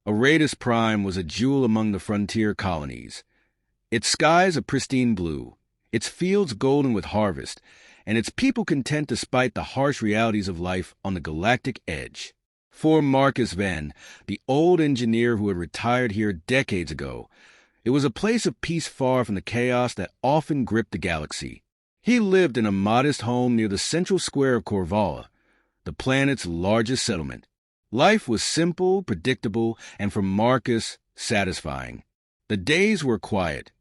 Aratus Prime was a jewel among the frontier colonies. Its skies a pristine blue, its fields golden with harvest, and its people content despite the harsh realities of life on the galactic edge. For Marcus Venn, the old engineer who had retired here decades ago, it was a place of peace far from the chaos that often gripped the galaxy. He lived in a modest home near the central square of Corvala, the planet's largest settlement. Life was simple, predictable, and for Marcus, satisfying. The days were quiet,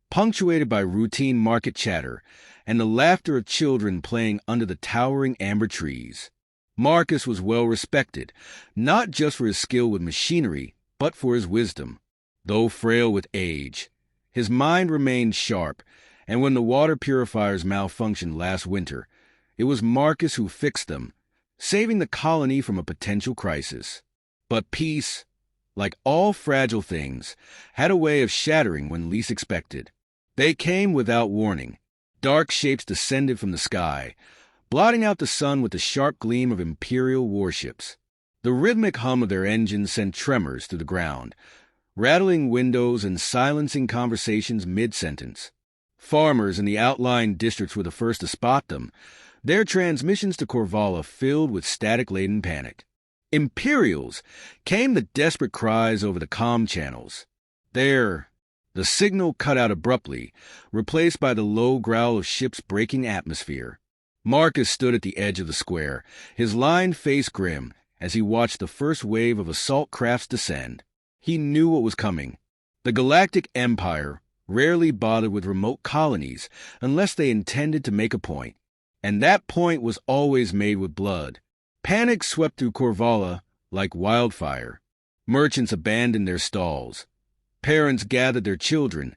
punctuated by routine market chatter and the laughter of children playing under the towering amber trees. Marcus was well respected, not just for his skill with machinery, but for his wisdom. Though frail with age, his mind remained sharp, and when the water purifiers malfunctioned last winter, it was Marcus who fixed them, saving the colony from a potential crisis. But peace, like all fragile things, had a way of shattering when least expected. They came without warning. Dark shapes descended from the sky, blotting out the sun with the sharp gleam of Imperial warships. The rhythmic hum of their engines sent tremors through the ground, rattling windows and silencing conversations mid-sentence. Farmers in the outlying districts were the first to spot them, their transmissions to Corvala filled with static-laden panic. Imperials came the desperate cries over the comm channels. There, the signal cut out abruptly, replaced by the low growl of ships breaking atmosphere. Marcus stood at the edge of the square, his lined face grim, as he watched the first wave of assault crafts descend. He knew what was coming. The Galactic Empire rarely bothered with remote colonies unless they intended to make a point. And that point was always made with blood. Panic swept through Corvala like wildfire. Merchants abandoned their stalls. Parents gathered their children,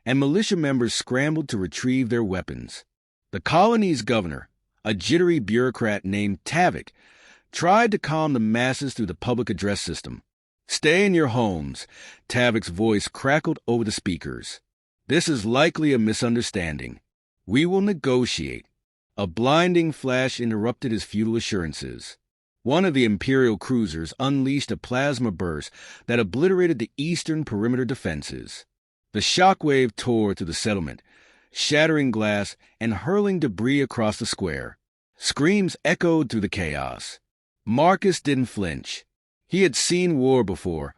and militia members scrambled to retrieve their weapons. The colony's governor, a jittery bureaucrat named Tavik, tried to calm the masses through the public address system. "Stay in your homes," Tavik's voice crackled over the speakers. "This is likely a misunderstanding. We will negotiate." A blinding flash interrupted his futile assurances. One of the Imperial cruisers unleashed a plasma burst that obliterated the eastern perimeter defenses. The shockwave tore through the settlement, shattering glass and hurling debris across the square. Screams echoed through the chaos. Marcus didn't flinch. He had seen war before,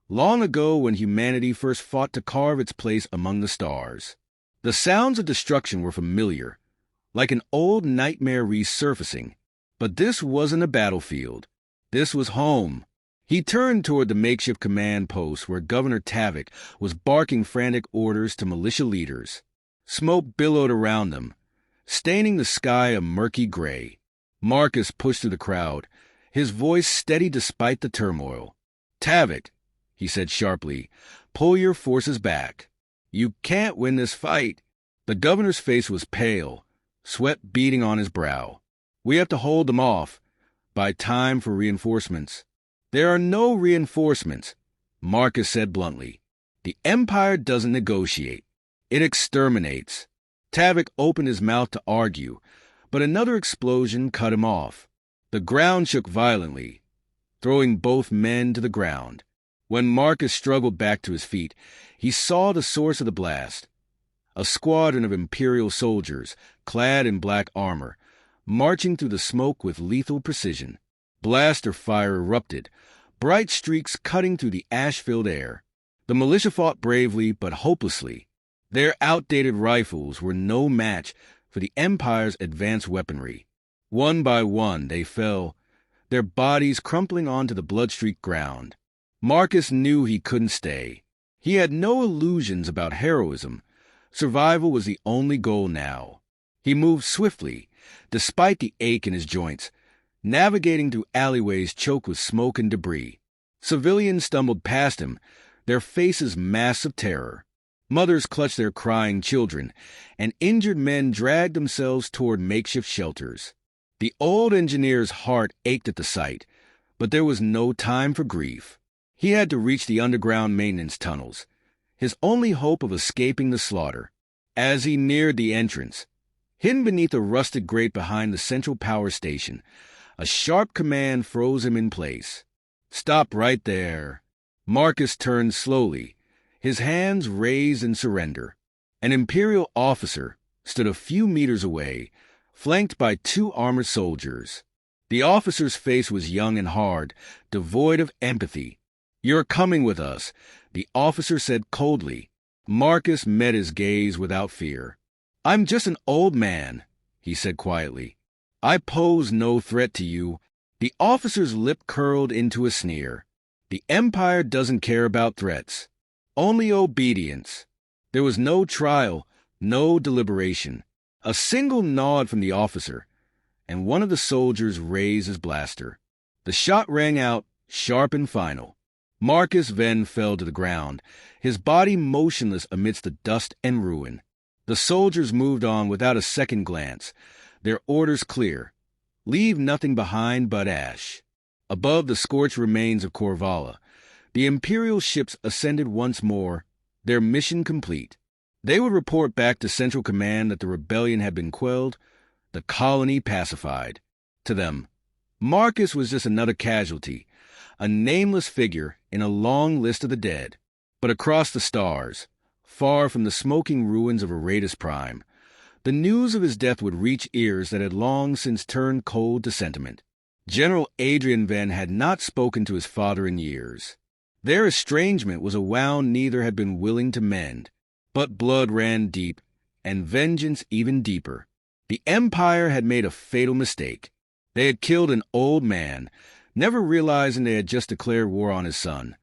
long ago when humanity first fought to carve its place among the stars. The sounds of destruction were familiar, like an old nightmare resurfacing. But this wasn't a battlefield. This was home. He turned toward the makeshift command post where Governor Tavik was barking frantic orders to militia leaders. Smoke billowed around them, staining the sky a murky gray. Marcus pushed through the crowd, his voice steady despite the turmoil. "Tavik," he said sharply, "pull your forces back. You can't win this fight." The governor's face was pale, sweat beading on his brow. "We have to hold them off. Buy time for reinforcements." "There are no reinforcements," Marcus said bluntly. "The Empire doesn't negotiate. It exterminates." Tavik opened his mouth to argue, but another explosion cut him off. The ground shook violently, throwing both men to the ground. When Marcus struggled back to his feet, he saw the source of the blast. A squadron of Imperial soldiers, clad in black armor, marching through the smoke with lethal precision. Blaster fire erupted, bright streaks cutting through the ash-filled air. The militia fought bravely but hopelessly. Their outdated rifles were no match for the Empire's advanced weaponry. One by one they fell, their bodies crumpling onto the blood-streaked ground. Marcus knew he couldn't stay. He had no illusions about heroism. Survival was the only goal now. He moved swiftly, despite the ache in his joints, navigating through alleyways choked with smoke and debris. Civilians stumbled past him, their faces masks of terror. Mothers clutched their crying children, and injured men dragged themselves toward makeshift shelters. The old engineer's heart ached at the sight, but there was no time for grief. He had to reach the underground maintenance tunnels, his only hope of escaping the slaughter. As he neared the entrance, hidden beneath a rusted grate behind the central power station, a sharp command froze him in place. "Stop right there." Marcus turned slowly, his hands raised in surrender. An Imperial officer stood a few meters away, flanked by 2 armored soldiers. The officer's face was young and hard, devoid of empathy. "You're coming with us," the officer said coldly. Marcus met his gaze without fear. "I'm just an old man," he said quietly. "I pose no threat to you." The officer's lip curled into a sneer. "The Empire doesn't care about threats, only obedience." There was no trial, no deliberation. A single nod from the officer, and one of the soldiers raised his blaster. The shot rang out, sharp and final. Marcus Venn fell to the ground, his body motionless amidst the dust and ruin. The soldiers moved on without a second glance, their orders clear: leave nothing behind but ash. Above the scorched remains of Corvala, the Imperial ships ascended once more, their mission complete. They would report back to Central Command that the rebellion had been quelled, the colony pacified. To them, Marcus was just another casualty, a nameless figure in a long list of the dead. But across the stars, far from the smoking ruins of Aratus Prime, the news of his death would reach ears that had long since turned cold to sentiment. General Adrian Venn had not spoken to his father in years. Their estrangement was a wound neither had been willing to mend. But blood ran deep, and vengeance even deeper. The Empire had made a fatal mistake. They had killed an old man, never realizing they had just declared war on his son,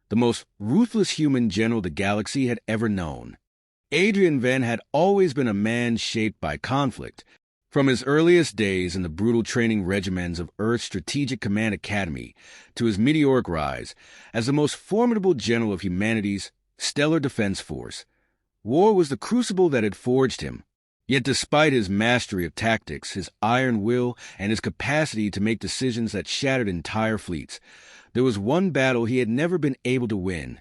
the most ruthless human general the galaxy had ever known. Adrian Venn had always been a man shaped by conflict. From his earliest days in the brutal training regimens of Earth's Strategic Command Academy to his meteoric rise as the most formidable general of humanity's stellar defense force, war was the crucible that had forged him. Yet despite his mastery of tactics, his iron will, and his capacity to make decisions that shattered entire fleets, there was one battle he had never been able to win.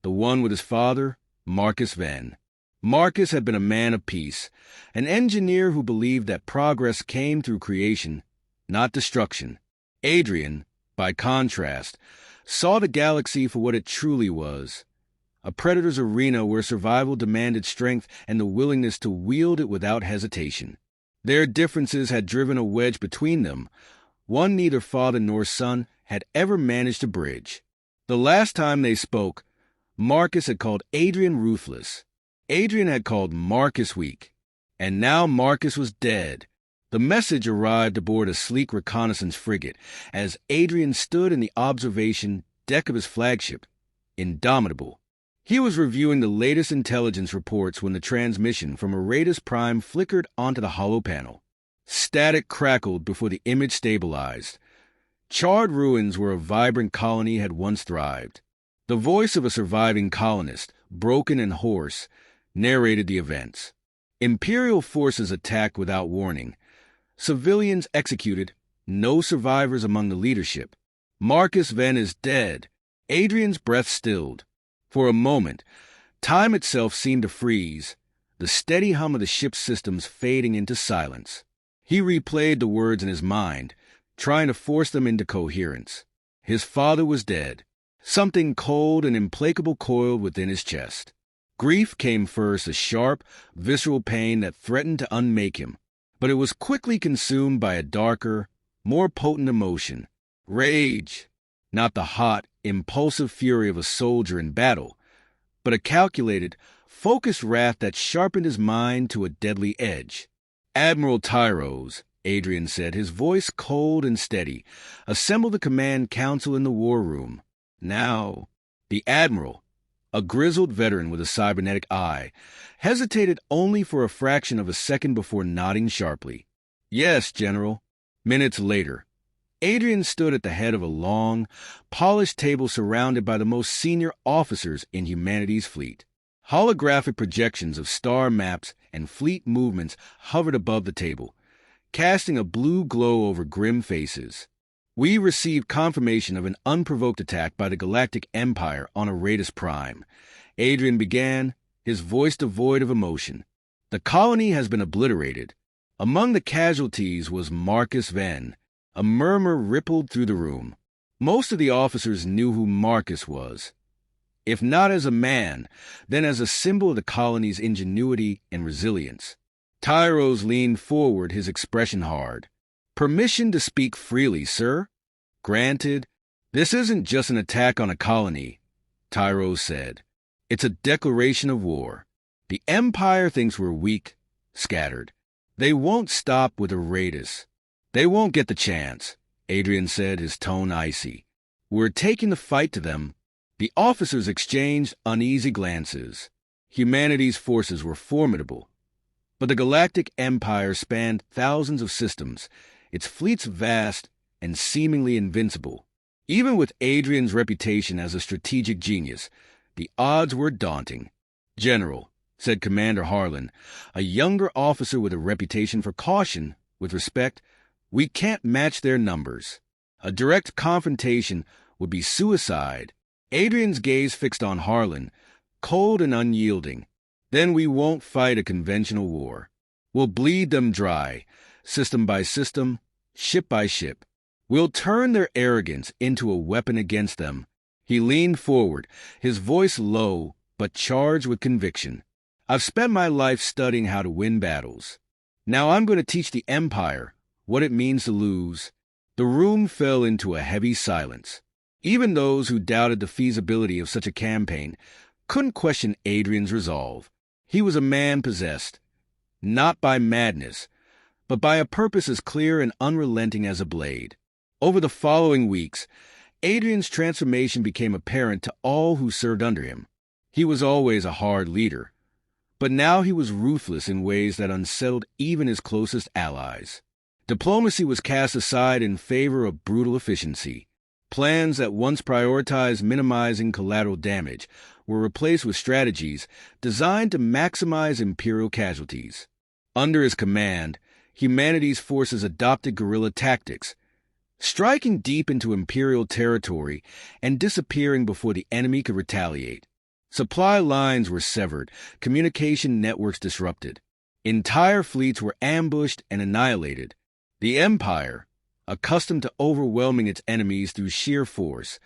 The one with his father, Marcus Venn. Marcus had been a man of peace, an engineer who believed that progress came through creation, not destruction. Adrian, by contrast, saw the galaxy for what it truly was: a predator's arena where survival demanded strength and the willingness to wield it without hesitation. Their differences had driven a wedge between them, one neither father nor son had ever managed to bridge. The last time they spoke, Marcus had called Adrian ruthless. Adrian had called Marcus weak. And now Marcus was dead. The message arrived aboard a sleek reconnaissance frigate as Adrian stood in the observation deck of his flagship, Indomitable. He was reviewing the latest intelligence reports when the transmission from Aratus Prime flickered onto the hollow panel. Static crackled before the image stabilized. Charred ruins where a vibrant colony had once thrived. The voice of a surviving colonist, broken and hoarse, narrated the events. Imperial forces attacked without warning. Civilians executed, no survivors among the leadership. Marcus Venn is dead. Adrian's breath stilled. For a moment, time itself seemed to freeze, the steady hum of the ship's systems fading into silence. He replayed the words in his mind, trying to force them into coherence. His father was dead. Something cold and implacable coiled within his chest. Grief came first, a sharp, visceral pain that threatened to unmake him, but it was quickly consumed by a darker, more potent emotion: rage. Not the hot, impulsive fury of a soldier in battle, but a calculated, focused wrath that sharpened his mind to a deadly edge. "Admiral Tyros," Adrian said, his voice cold and steady, "assemble the command council in the war room. Now." The admiral, a grizzled veteran with a cybernetic eye, hesitated only for a fraction of a second before nodding sharply. "Yes, General." Minutes later, Adrian stood at the head of a long, polished table surrounded by the most senior officers in humanity's fleet. Holographic projections of star maps and fleet movements hovered above the table, casting a blue glow over grim faces. "We received confirmation of an unprovoked attack by the Galactic Empire on Aratus Prime," Adrian began, his voice devoid of emotion. "The colony has been obliterated. Among the casualties was Marcus Venn." A murmur rippled through the room. Most of the officers knew who Marcus was. If not as a man, then as a symbol of the colony's ingenuity and resilience. Tyros leaned forward, his expression hard. "Permission to speak freely, sir?" "Granted. This isn't just an attack on a colony," Tyros said. "It's a declaration of war. The Empire thinks we're weak, scattered. They won't stop with a raidus. They won't get the chance," Adrian said, his tone icy. "We're taking the fight to them." The officers exchanged uneasy glances. Humanity's forces were formidable, but the Galactic Empire spanned thousands of systems, its fleets vast and seemingly invincible. Even with Adrian's reputation as a strategic genius, the odds were daunting. "General," said Commander Harlan, a younger officer with a reputation for caution, with respect, "we can't match their numbers. A direct confrontation would be suicide." Adrian's gaze fixed on Harlan, cold and unyielding. "Then we won't fight a conventional war. We'll bleed them dry, system by system, ship by ship. We'll turn their arrogance into a weapon against them." He leaned forward, his voice low but charged with conviction. "I've spent my life studying how to win battles. Now I'm going to teach the Empire what it means to lose." The room fell into a heavy silence. Even those who doubted the feasibility of such a campaign couldn't question Adrian's resolve. He was a man possessed, not by madness, but by a purpose as clear and unrelenting as a blade. Over the following weeks, Adrian's transformation became apparent to all who served under him. He was always a hard leader, but now he was ruthless in ways that unsettled even his closest allies. Diplomacy was cast aside in favor of brutal efficiency. Plans that once prioritized minimizing collateral damage were replaced with strategies designed to maximize Imperial casualties. Under his command, humanity's forces adopted guerrilla tactics, striking deep into Imperial territory and disappearing before the enemy could retaliate. Supply lines were severed, communication networks disrupted. Entire fleets were ambushed and annihilated. The Empire, accustomed to overwhelming its enemies through sheer force,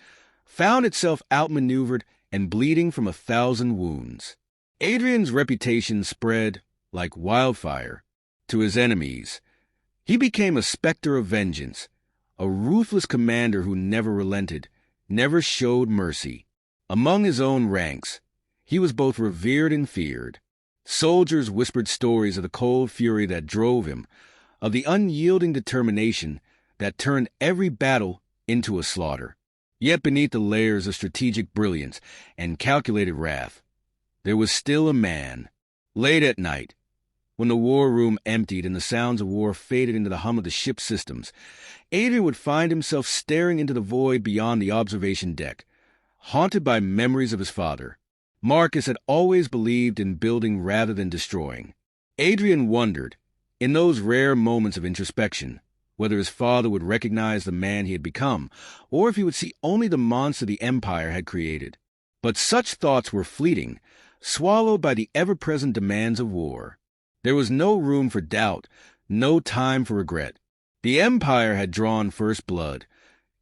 found itself outmaneuvered and bleeding from 1,000 wounds. Adrian's reputation spread, like wildfire, to his enemies. He became a specter of vengeance, a ruthless commander who never relented, never showed mercy. Among his own ranks, he was both revered and feared. Soldiers whispered stories of the cold fury that drove him, of the unyielding determination that turned every battle into a slaughter. Yet beneath the layers of strategic brilliance and calculated wrath, there was still a man. Late at night, when the war room emptied and the sounds of war faded into the hum of the ship's systems, Adrian would find himself staring into the void beyond the observation deck, haunted by memories of his father. Marcus had always believed in building rather than destroying. Adrian wondered, in those rare moments of introspection, whether his father would recognize the man he had become, or if he would see only the monster the Empire had created. But such thoughts were fleeting, swallowed by the ever-present demands of war. There was no room for doubt, no time for regret. The Empire had drawn first blood,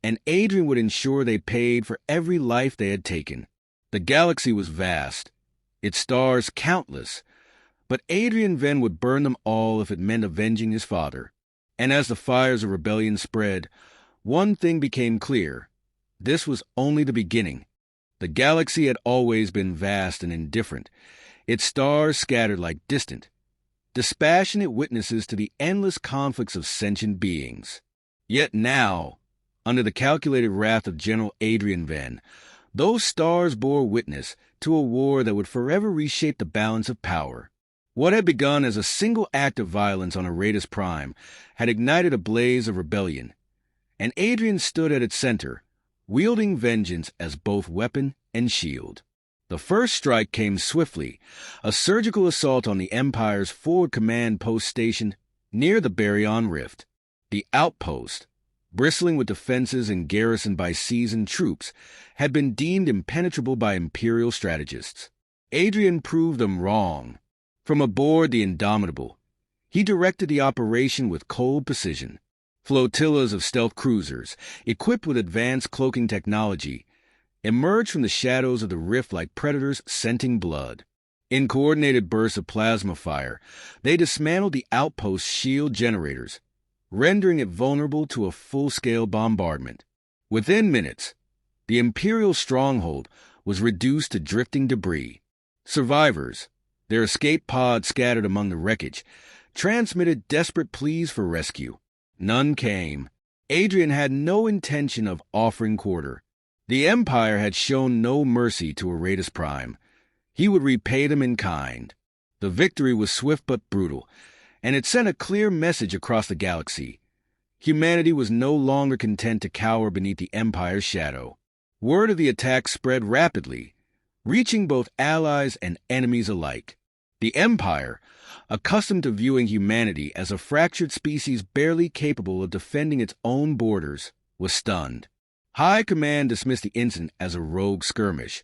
and Adrian would ensure they paid for every life they had taken. The galaxy was vast, its stars countless, but Adrian then would burn them all if it meant avenging his father. And as the fires of rebellion spread, one thing became clear. This was only the beginning. The galaxy had always been vast and indifferent, its stars scattered like distant, dispassionate witnesses to the endless conflicts of sentient beings. Yet now, under the calculated wrath of General Adrian Venn, those stars bore witness to a war that would forever reshape the balance of power. What had begun as a single act of violence on Aratus Prime had ignited a blaze of rebellion, and Adrian stood at its center, wielding vengeance as both weapon and shield. The first strike came swiftly, a surgical assault on the Empire's forward command post stationed near the Baryon Rift. The outpost, bristling with defenses and garrisoned by seasoned troops, had been deemed impenetrable by Imperial strategists. Adrian proved them wrong. From aboard the Indomitable, he directed the operation with cold precision. Flotillas of stealth cruisers, equipped with advanced cloaking technology, emerged from the shadows of the rift like predators scenting blood. In coordinated bursts of plasma fire, they dismantled the outpost's shield generators, rendering it vulnerable to a full-scale bombardment. Within minutes, the Imperial stronghold was reduced to drifting debris. Survivors, their escape pods scattered among the wreckage, transmitted desperate pleas for rescue. None came. Adrian had no intention of offering quarter. The Empire had shown no mercy to Aratus Prime. He would repay them in kind. The victory was swift but brutal, and it sent a clear message across the galaxy. Humanity was no longer content to cower beneath the Empire's shadow. Word of the attack spread rapidly, reaching both allies and enemies alike. The Empire, accustomed to viewing humanity as a fractured species barely capable of defending its own borders, was stunned. High Command dismissed the incident as a rogue skirmish,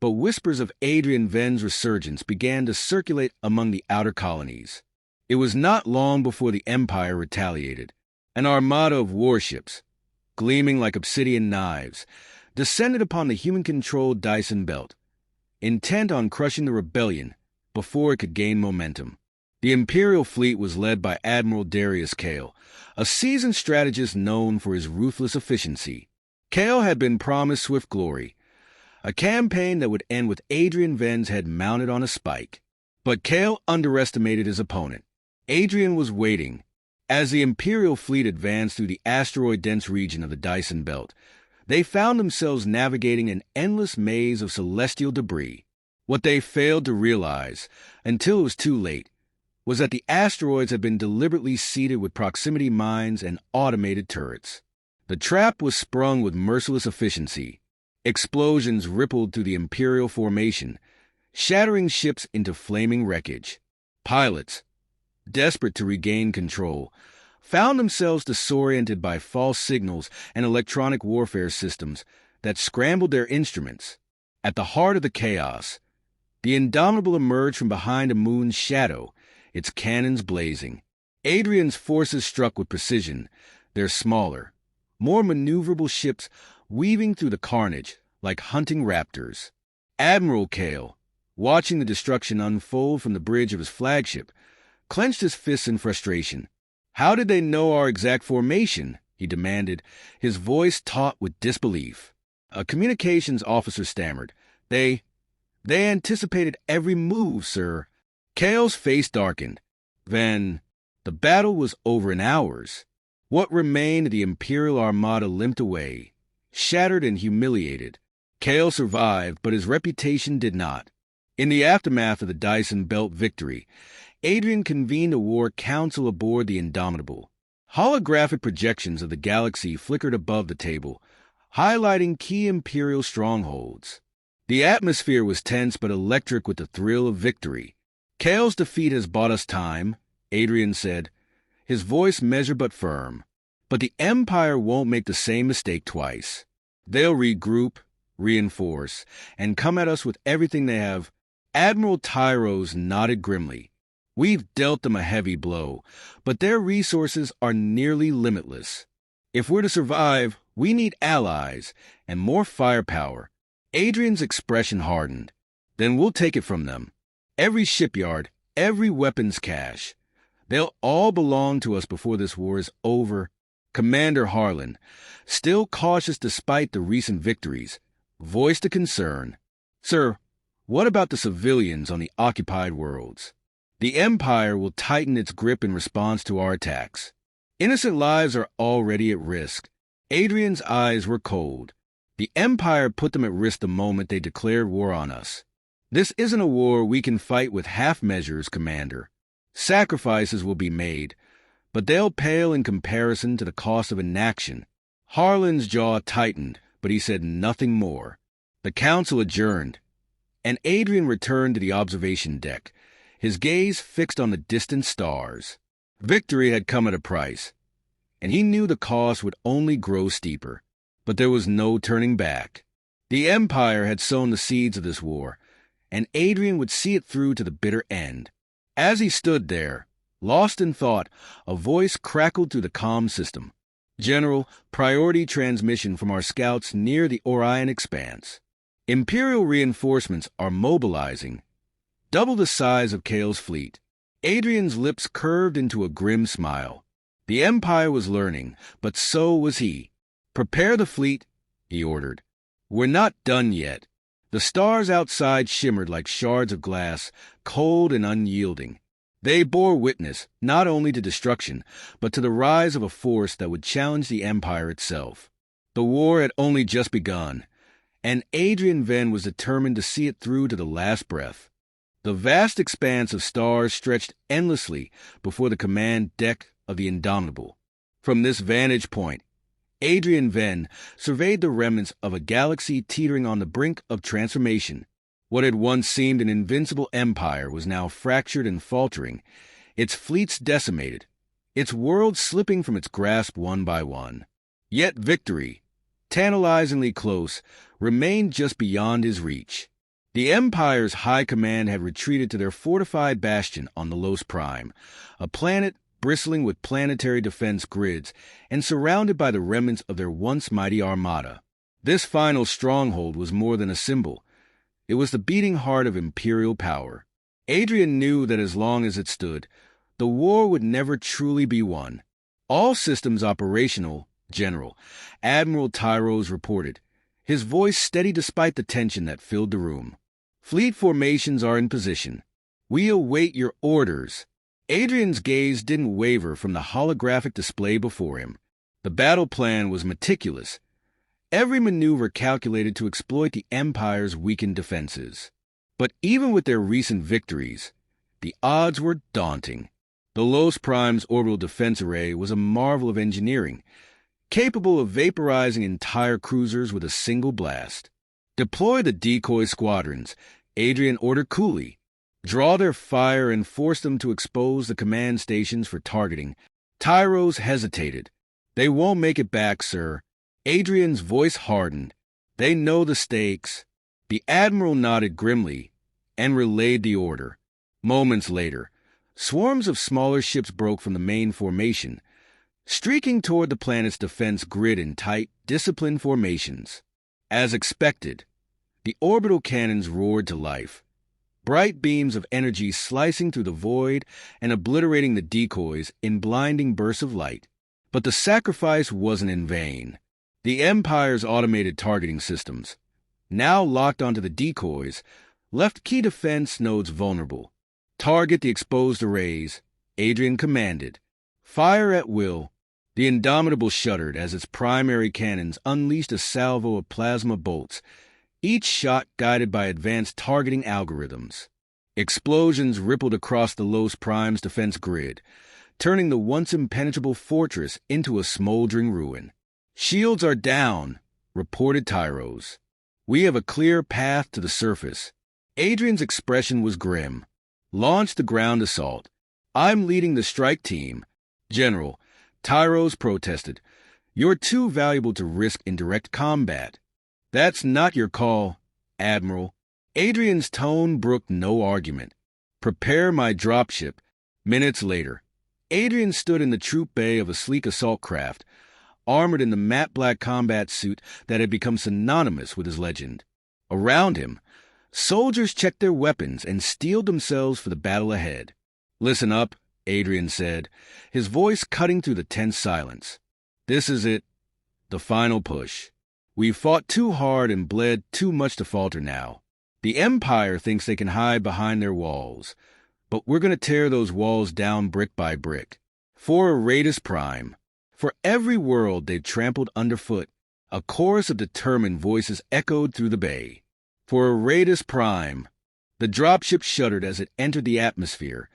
but whispers of Adrian Venn's resurgence began to circulate among the outer colonies. It was not long before the Empire retaliated. An armada of warships, gleaming like obsidian knives, descended upon the human-controlled Dyson Belt, intent on crushing the rebellion before it could gain momentum. The Imperial fleet was led by Admiral Darius Kale, a seasoned strategist known for his ruthless efficiency. Kale had been promised swift glory, a campaign that would end with Adrian Venn's head mounted on a spike. But Kale underestimated his opponent. Adrian was waiting. As the Imperial fleet advanced through the asteroid-dense region of the Dyson Belt, they found themselves navigating an endless maze of celestial debris. What they failed to realize, until it was too late, was that the asteroids had been deliberately seeded with proximity mines and automated turrets. The trap was sprung with merciless efficiency. Explosions rippled through the Imperial formation, shattering ships into flaming wreckage. Pilots, desperate to regain control, found themselves disoriented by false signals and electronic warfare systems that scrambled their instruments. At the heart of the chaos, the Indomitable emerged from behind a moon's shadow, its cannons blazing. Adrian's forces struck with precision, their smaller, more maneuverable ships weaving through the carnage like hunting raptors. Admiral Kale, watching the destruction unfold from the bridge of his flagship, clenched his fists in frustration. "How did they know our exact formation?" he demanded, his voice taut with disbelief. A communications officer stammered. They anticipated every move, sir." Kale's face darkened. Then, the battle was over in hours. What remained of the Imperial Armada limped away, shattered and humiliated. Kale survived, but his reputation did not. In the aftermath of the Dyson Belt victory, Adrian convened a war council aboard the Indomitable. Holographic projections of the galaxy flickered above the table, highlighting key Imperial strongholds. The atmosphere was tense but electric with the thrill of victory. "Kale's defeat has bought us time," Adrian said, his voice measured but firm. "But the Empire won't make the same mistake twice. They'll regroup, reinforce, and come at us with everything they have." Admiral Tyros nodded grimly. "We've dealt them a heavy blow, but their resources are nearly limitless. If we're to survive, we need allies and more firepower." Adrian's expression hardened. "Then we'll take it from them. Every shipyard, every weapons cache. They'll all belong to us before this war is over." Commander Harlan, still cautious despite the recent victories, voiced a concern. "Sir, what about the civilians on the occupied worlds? The Empire will tighten its grip in response to our attacks. Innocent lives are already at risk." Adrian's eyes were cold. "The Empire put them at risk the moment they declared war on us. This isn't a war we can fight with half measures, Commander. Sacrifices will be made, but they'll pale in comparison to the cost of inaction." Harlan's jaw tightened, but he said nothing more. The council adjourned, and Adrian returned to the observation deck, his gaze fixed on the distant stars. Victory had come at a price, and he knew the cost would only grow steeper. But there was no turning back. The Empire had sown the seeds of this war, and Adrian would see it through to the bitter end. As he stood there, lost in thought, a voice crackled through the comm system. General, priority transmission from our scouts near the Orion Expanse. Imperial reinforcements are mobilizing, double the size of Kale's fleet. Adrian's lips curved into a grim smile. The Empire was learning, but so was he. Prepare the fleet, he ordered. We're not done yet. The stars outside shimmered like shards of glass, cold and unyielding. They bore witness not only to destruction, but to the rise of a force that would challenge the Empire itself. The war had only just begun, and Adrian Venn was determined to see it through to the last breath. The vast expanse of stars stretched endlessly before the command deck of the Indomitable. From this vantage point, Adrian Venn surveyed the remnants of a galaxy teetering on the brink of transformation. What had once seemed an invincible empire was now fractured and faltering, its fleets decimated, its world slipping from its grasp one by one. Yet victory, tantalizingly close, remained just beyond his reach. The Empire's high command had retreated to their fortified bastion on the Los Prime, a planet bristling with planetary defense grids and surrounded by the remnants of their once mighty armada. This final stronghold was more than a symbol. It was the beating heart of Imperial power. Adrian knew that as long as it stood, the war would never truly be won. All systems operational, General. Admiral Tyros reported, his voice steady despite the tension that filled the room. Fleet formations are in position. We await your orders. Adrian's gaze didn't waver from the holographic display before him. The battle plan was meticulous, every maneuver calculated to exploit the Empire's weakened defenses. But even with their recent victories, the odds were daunting. The Los Prime's orbital defense array was a marvel of engineering, capable of vaporizing entire cruisers with a single blast. Deploy the decoy squadrons, Adrian ordered coolly. Draw their fire and force them to expose the command stations for targeting. Tyros hesitated. They won't make it back, sir. Adrian's voice hardened. They know the stakes. The Admiral nodded grimly and relayed the order. Moments later, swarms of smaller ships broke from the main formation, streaking toward the planet's defense grid in tight, disciplined formations. As expected, the orbital cannons roared to life, bright beams of energy slicing through the void and obliterating the decoys in blinding bursts of light. But the sacrifice wasn't in vain. The Empire's automated targeting systems, now locked onto the decoys, left key defense nodes vulnerable. Target the exposed arrays, Adrian commanded. Fire at will. The Indomitable shuddered as its primary cannons unleashed a salvo of plasma bolts, each shot guided by advanced targeting algorithms. Explosions rippled across the Los Prime's defense grid, turning the once impenetrable fortress into a smoldering ruin. Shields are down, reported Tyros. We have a clear path to the surface. Adrian's expression was grim. Launch the ground assault. I'm leading the strike team. General, Tyros protested. You're too valuable to risk in direct combat. That's not your call, Admiral. Adrian's tone brooked no argument. Prepare my dropship. Minutes later, Adrian stood in the troop bay of a sleek assault craft, armored in the matte black combat suit that had become synonymous with his legend. Around him, soldiers checked their weapons and steeled themselves for the battle ahead. Listen up, Adrian said, his voice cutting through the tense silence. This is it, the final push. We've fought too hard and bled too much to falter now. The Empire thinks they can hide behind their walls, but we're going to tear those walls down brick by brick. For Aratus Prime, for every world they've trampled underfoot, a chorus of determined voices echoed through the bay. For Aratus Prime, the dropship shuddered as it entered the atmosphere,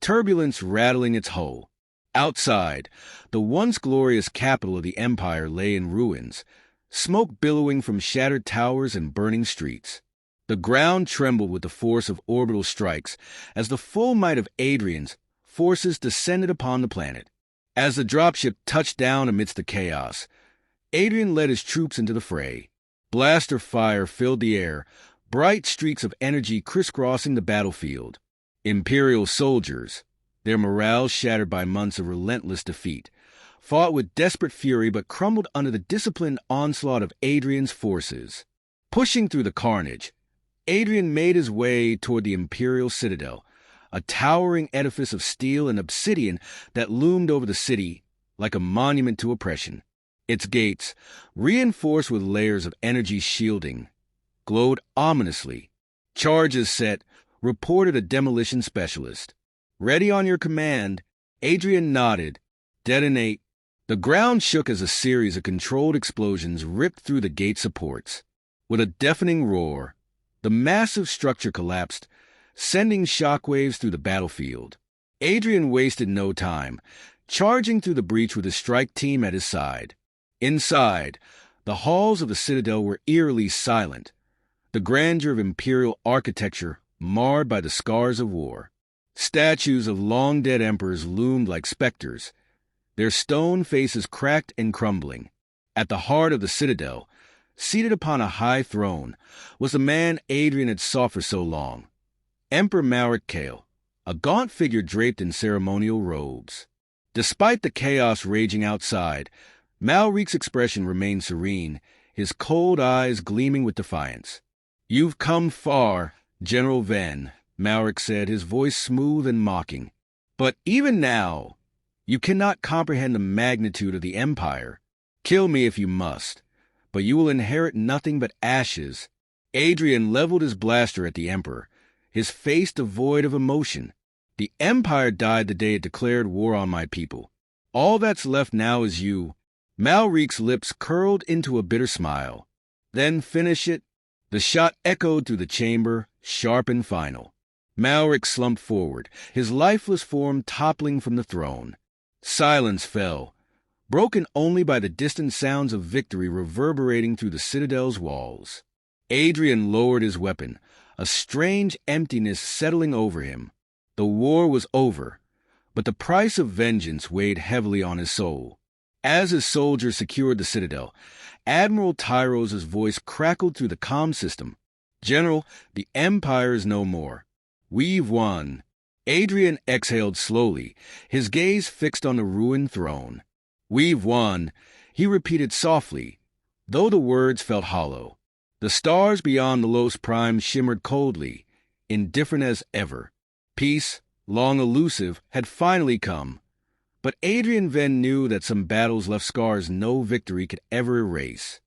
turbulence rattling its hull. Outside, the once glorious capital of the Empire lay in ruins, smoke billowing from shattered towers and burning streets. The ground trembled with the force of orbital strikes as the full might of Adrian's forces descended upon the planet. As the dropship touched down amidst the chaos, Adrian led his troops into the fray. Blaster fire filled the air, bright streaks of energy crisscrossing the battlefield. Imperial soldiers, their morale shattered by months of relentless defeat, fought with desperate fury but crumbled under the disciplined onslaught of Adrian's forces. Pushing through the carnage, Adrian made his way toward the Imperial Citadel, a towering edifice of steel and obsidian that loomed over the city like a monument to oppression. Its gates, reinforced with layers of energy shielding, glowed ominously. "Charges set," reported a demolition specialist. "Ready on your command." Adrian nodded. "Detonate." The ground shook as a series of controlled explosions ripped through the gate supports. With a deafening roar, the massive structure collapsed, sending shockwaves through the battlefield. Adrian wasted no time, charging through the breach with his strike team at his side. Inside, the halls of the Citadel were eerily silent, the grandeur of imperial architecture marred by the scars of war. Statues of long-dead emperors loomed like specters, their stone faces cracked and crumbling. At the heart of the Citadel, seated upon a high throne, was the man Adrian had sought for so long, Emperor Malric Kale, a gaunt figure draped in ceremonial robes. Despite the chaos raging outside, Malric's expression remained serene, his cold eyes gleaming with defiance. "You've come far, General Venn," Malric said, his voice smooth and mocking. "But even now, you cannot comprehend the magnitude of the Empire. Kill me if you must, but you will inherit nothing but ashes." Adrian leveled his blaster at the Emperor, his face devoid of emotion. "The Empire died the day it declared war on my people. All that's left now is you." Malric's lips curled into a bitter smile. "Then finish it." The shot echoed through the chamber, sharp and final. Malric slumped forward, his lifeless form toppling from the throne. Silence fell, broken only by the distant sounds of victory reverberating through the Citadel's walls. Adrian lowered his weapon, a strange emptiness settling over him. The war was over, but the price of vengeance weighed heavily on his soul. As his soldiers secured the Citadel, Admiral Tyros' voice crackled through the comm system. "General, the Empire is no more. We've won." Adrian exhaled slowly, his gaze fixed on the ruined throne. "We've won," he repeated softly, though the words felt hollow. The stars beyond the Los Prime shimmered coldly, indifferent as ever. Peace, long elusive, had finally come. But Adrian Venn knew that some battles left scars no victory could ever erase.